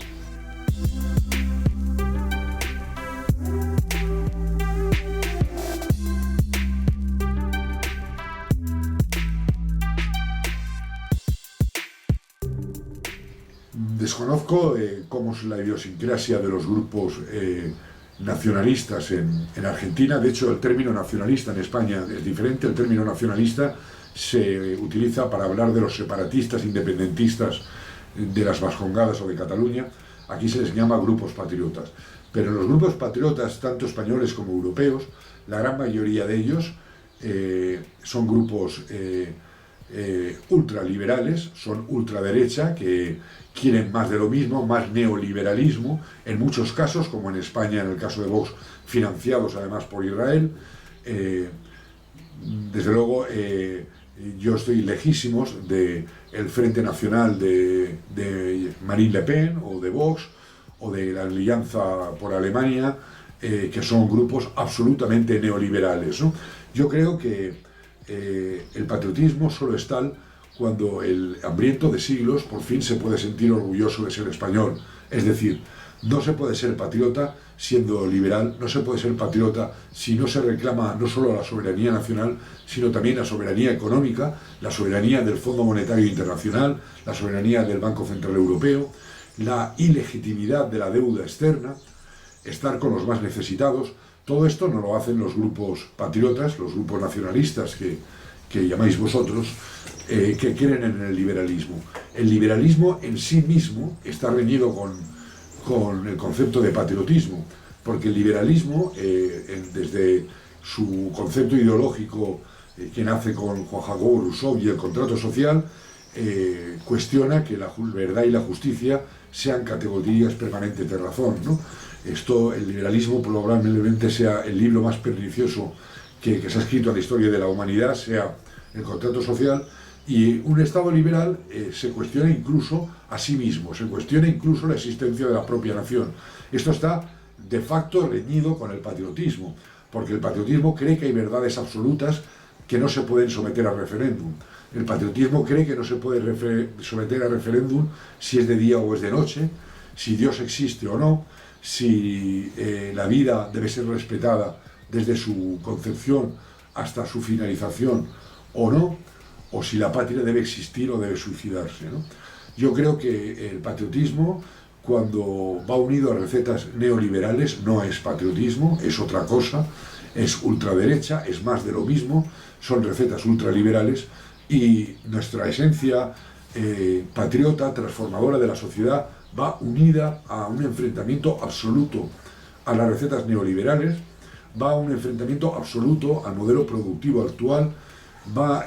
Desconozco cómo es la idiosincrasia de los grupos nacionalistas en Argentina. De hecho, el término nacionalista en España es diferente. El término nacionalista se utiliza para hablar de los separatistas, independentistas de las Vascongadas o de Cataluña. Aquí se les llama grupos patriotas. Pero los grupos patriotas, tanto españoles como europeos, la gran mayoría de ellos son grupos ultraliberales, son ultraderecha, que quieren más de lo mismo, más neoliberalismo, en muchos casos, como en España, en el caso de Vox, financiados además por Israel. Desde luego, yo estoy lejísimos del Frente Nacional de Marine Le Pen, o de Vox, o de la Alianza por Alemania, que son grupos absolutamente neoliberales, ¿no? Yo creo que el patriotismo solo es tal cuando el hambriento de siglos por fin se puede sentir orgulloso de ser español. Es decir, no se puede ser patriota siendo liberal, no se puede ser patriota si no se reclama no solo la soberanía nacional, sino también la soberanía económica, la soberanía del Fondo Monetario Internacional, la soberanía del Banco Central Europeo, la ilegitimidad de la deuda externa, estar con los más necesitados. Todo esto no lo hacen los grupos patriotas, los grupos nacionalistas que llamáis vosotros, que creen en el liberalismo. El liberalismo en sí mismo está reñido con el concepto de patriotismo, porque el liberalismo, desde su concepto ideológico que nace con Juan Jacobo Rousseau y el contrato social, cuestiona que la verdad y la justicia sean categorías permanentes de razón, ¿no? El liberalismo probablemente sea el libro más pernicioso que se ha escrito en la historia de la humanidad, sea el contrato social, y un Estado liberal se cuestiona incluso a sí mismo, se cuestiona incluso la existencia de la propia nación. Esto está de facto reñido con el patriotismo, porque el patriotismo cree que hay verdades absolutas que no se pueden someter a referéndum. El patriotismo cree que no se puede someter a referéndum si es de día o es de noche, si Dios existe o no, si la vida debe ser respetada desde su concepción hasta su finalización o no, o si la patria debe existir o debe suicidarse, ¿no? Yo creo que el patriotismo, cuando va unido a recetas neoliberales, no es patriotismo, es otra cosa, es ultraderecha, es más de lo mismo, son recetas ultraliberales, y nuestra esencia patriota, transformadora de la sociedad, va unida a un enfrentamiento absoluto a las recetas neoliberales, va a un enfrentamiento absoluto al modelo productivo actual, va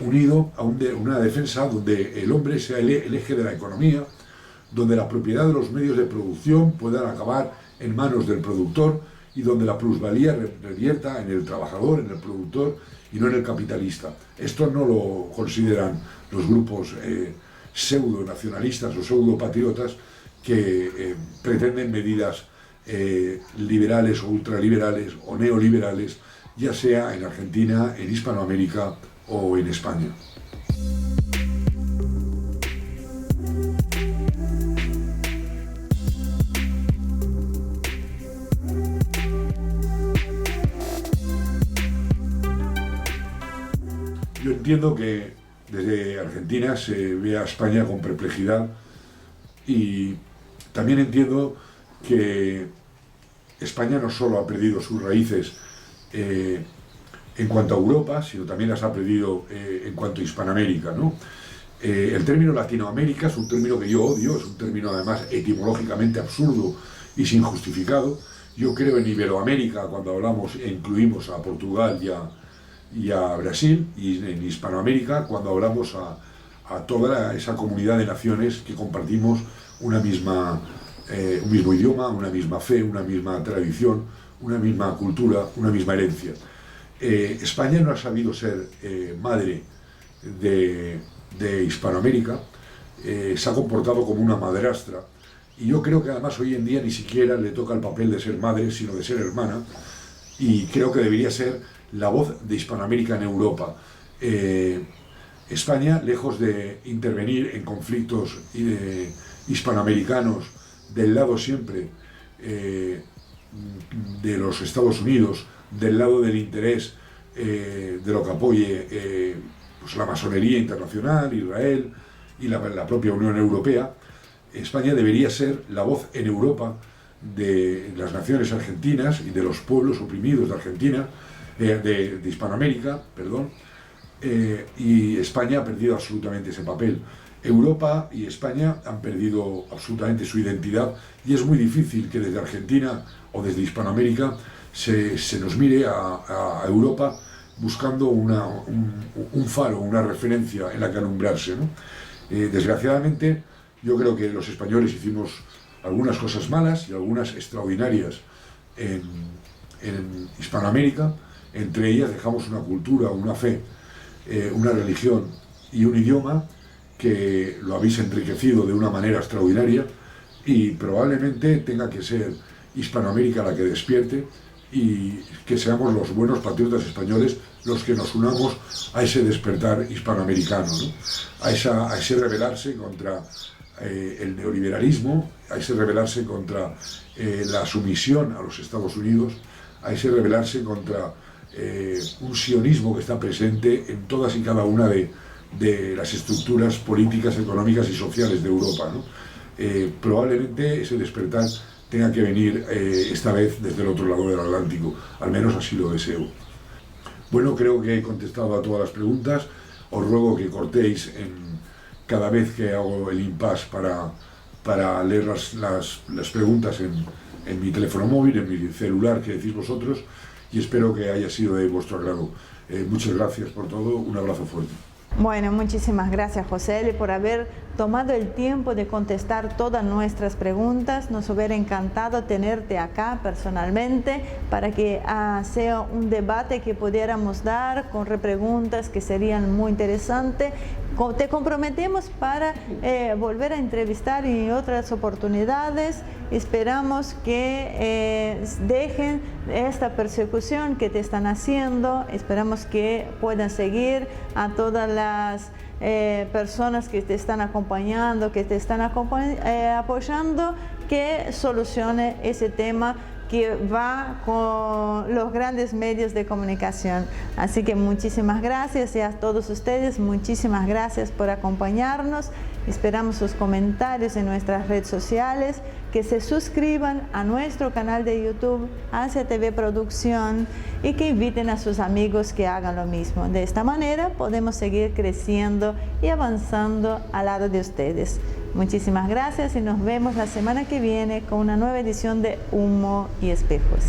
unido a una defensa donde el hombre sea el eje de la economía, donde la propiedad de los medios de producción puedan acabar en manos del productor y donde la plusvalía revierta en el trabajador, en el productor y no en el capitalista. Esto no lo consideran los grupos pseudo-nacionalistas o pseudo-patriotas que pretenden medidas liberales o ultraliberales o neoliberales, ya sea en Argentina, en Hispanoamérica o en España. Yo entiendo que desde Argentina se ve a España con perplejidad, y también entiendo que España no solo ha perdido sus raíces en cuanto a Europa, sino también las ha perdido en cuanto a Hispanoamérica, ¿no? El término Latinoamérica es un término que yo odio, es un término además etimológicamente absurdo y sin justificado. Yo creo en Iberoamérica cuando hablamos e incluimos a Portugal y a Brasil, y en Hispanoamérica cuando hablamos a toda esa comunidad de naciones que compartimos un mismo idioma, una misma fe, una misma tradición, una misma cultura, una misma herencia. España no ha sabido ser madre de Hispanoamérica, se ha comportado como una madrastra, y yo creo que además hoy en día ni siquiera le toca el papel de ser madre, sino de ser hermana, y creo que debería ser la voz de Hispanoamérica en Europa. España, lejos de intervenir en conflictos hispanoamericanos del lado siempre de los Estados Unidos, del lado del interés de lo que apoye pues la masonería internacional, Israel y la propia Unión Europea, España debería ser la voz en Europa de las naciones argentinas y de los pueblos oprimidos de Argentina, de Hispanoamérica, perdón, y España ha perdido absolutamente ese papel. Europa y España han perdido absolutamente su identidad, y es muy difícil que desde Argentina o desde Hispanoamérica se nos mire a Europa buscando un faro, una referencia en la que alumbrarse, ¿no? Desgraciadamente, yo creo que los españoles hicimos algunas cosas malas y algunas extraordinarias en Hispanoamérica. Entre ellas dejamos una cultura, una fe, una religión y un idioma que lo habéis enriquecido de una manera extraordinaria, y probablemente tenga que ser Hispanoamérica la que despierte y que seamos los buenos patriotas españoles los que nos unamos a ese despertar hispanoamericano, ¿no? a ese rebelarse contra el neoliberalismo, a ese rebelarse contra la sumisión a los Estados Unidos, a ese rebelarse contra un sionismo que está presente en todas y cada una de las estructuras políticas, económicas y sociales de Europa, ¿no? Probablemente ese despertar tenga que venir esta vez desde el otro lado del Atlántico, al menos así lo deseo. Bueno, creo que he contestado a todas las preguntas. Os ruego que cortéis cada vez que hago el impasse para leer las preguntas en mi teléfono móvil, en mi celular, que decís vosotros, y espero que haya sido de vuestro agrado. Muchas gracias por todo, un abrazo fuerte. Bueno, muchísimas gracias, José, por haber tomado el tiempo de contestar todas nuestras preguntas. Nos hubiera encantado tenerte acá personalmente para que sea un debate que pudiéramos dar con repreguntas que serían muy interesantes. Te comprometemos para volver a entrevistar en otras oportunidades. Esperamos que dejen esta persecución que te están haciendo. Esperamos que puedan seguir a todas las personas que te están acompañando, que te están apoyando, que solucione ese tema que va con los grandes medios de comunicación. Así que muchísimas gracias, y a todos ustedes muchísimas gracias por acompañarnos. Esperamos sus comentarios en nuestras redes sociales, que se suscriban a nuestro canal de YouTube, Asia TV Producción, y que inviten a sus amigos que hagan lo mismo. De esta manera podemos seguir creciendo y avanzando al lado de ustedes. Muchísimas gracias y nos vemos la semana que viene con una nueva edición de Humo y Espejos.